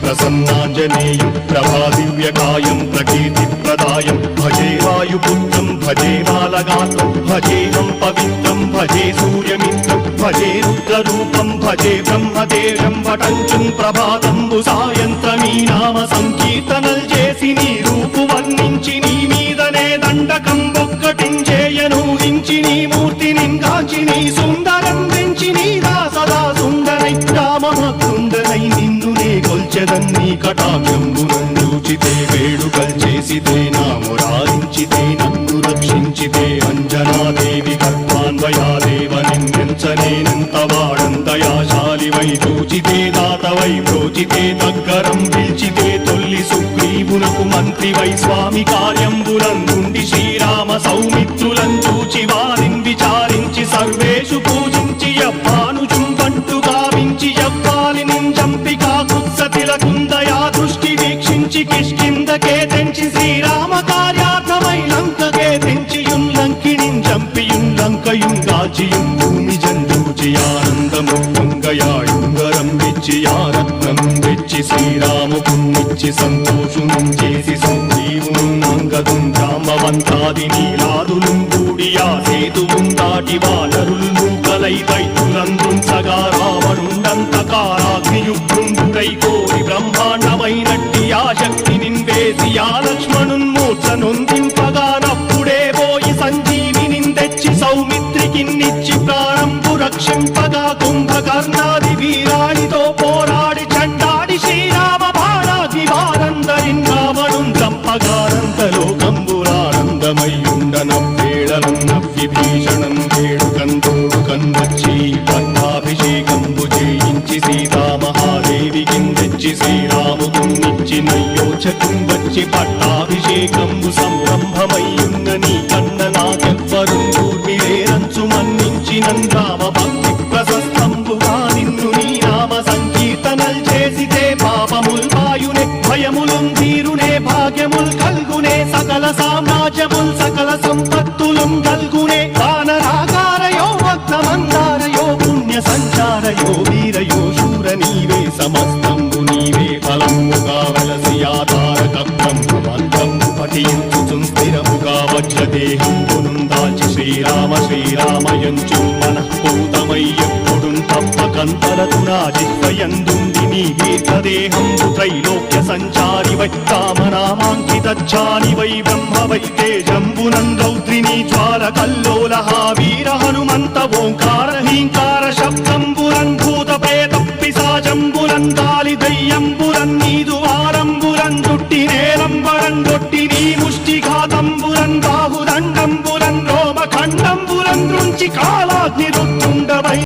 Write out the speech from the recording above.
ప్రసన్నాంజనేయం ప్రభాదివ్యకాయం ప్రకీర్తిప్రదాయం భజే వాయుపుత్రం భజే బాలగాత్రం భజేహం పవిత్రం భజే సూర్యమిత్రం భజే రుద్రరూపం భజే బ్రహ్మదేవం పటంచుం ప్రభాతంబు సాయంత్రమీ నామ సంకీర్తనల్ చేసి నీ రూపు వర్ణించి నీ మీదనే దండకం ఒక్కటించేయనూహించి నీ మూర్తిని కాంచి నీ సుందరం పెంచి నీ దాసదా సుందరై రామభక్తుండనై నిన్నునే కొల్చెదన్ని కటాక్షంబునందూచితే వేడుకల్ చేసితే నామురారించితే నన్ను రక్షించితే అంజనాదేవి గర్భాన్వయాదేవ నిన్నెంచనేనంత వాడంతయాశాలివై చూచితే దాతవై ప్రోచితే దగ్గరం పిలిచితే తొల్లి సుగ్రీవునకు మంత్రివై స్వామి కార్యంబులందుండి శ్రీరామ సౌమిత్రులం చూచి వారిని విచారించి సర్వేషు పూజించి యవ్వానుజుం పంటు గావించి యవ్వాలిని చంపి కాకుత్సతిలకుందయా దృష్టి వీక్షించి కిష్కిందకే తెంచి శ్రీరామ కార్యార్థమై లంకకే తెంచియుం లంకిణిం చంపియుం లంకయుం గాచియుం భూమి జందూచి ఆనందము పొంగయాయుంగరం వెచ్చి ఆరత్నం వెచ్చి శ్రీరాముకున్నిచ్చి సంతోషునం చేసి సంజీవును అంగదుం జాంబవంతాది నీలాదులు కూడియా సేతువుం దాటి వానరులు మూకలై దైత్యులందుంచగా రావణుండంతకారాగ్నియుగ్రుండుడై కోరి బ్రహ్మాండమైనట్టి ఆ శక్తి నిన్వేసి ఆ లక్ష్మణున్మూర్ఛ నొందింపగా నప్పుడే పోయి సంజీవిని తెచ్చి సౌమిత్రికిన్నిచ్చి ప్రాణంబు రక్షింపగా కుంభకర్ణాది వీరాడితో పోరాడి చండాడి శ్రీరామ బాణాది వారందరిన్ రావణుం చంపగానంతలోకంబురానందమయ్యుండనవ్వేళనం నవ్విభీషణం వేడుకందోడుకన్వచ్చి పట్టాభిషేకంబు చేయించి సీతామహాదేవికి తెచ్చి శ్రీరాముకున్నిచ్చి నయ్యోచకం వచ్చి పట్టాభిషేకంబు సంరంభమయ్యున్న నీ కన్న నాకెవ్వరుం కూర్మిలేరంచు మన్నించినన్ రామ భక్తి ప్రశస్తంబుగా నిన్ను నీ నామ సంకీర్తనల్ చేసితే పాపముల్ వాయునే భయములుం తీరునే భాగ్యముల్ కల్గునే సకల సామ్రాజ్యముల్ సకల సంపత్తులుం కల్గునే వానరాకారయో భక్తమందారయో పుణ్య సంచారయో వీరయో శూర నీవే సమస్తంబు నీవే ఫలముగా వలసి ఆధారక బ్రహ్మమంత్రము పఠించుచుం స్థిరముగా వజ్రదేహంబునుం దాచి శ్రీరామ శ్రీరామయంచు మనఃపూతమై ఎప్పుడుం తప్పకంతరతునా జిహ్వయందుండి నీ దీర్ఘదేహంబు త్రైలోక్య సంచారివై రామనామాంకితచ్చానివై బ్రహ్మవై తేజంబునం రౌద్రిణీ జ్వాల కల్లోలహ వీర హనుమంత ఓంకార హీంకార శబ్దంబురం భూత ప్రేత పిశాచంబురం గాలి దయ్యంబురం నీదు వారంబురం దుట్టి నేలంబరం గొట్టి నీ ముష్టిఘాతంబురం బాహుదండంబురం రోమఖండంబురం దృంచి కాలాగ్ని రుత్తుండవై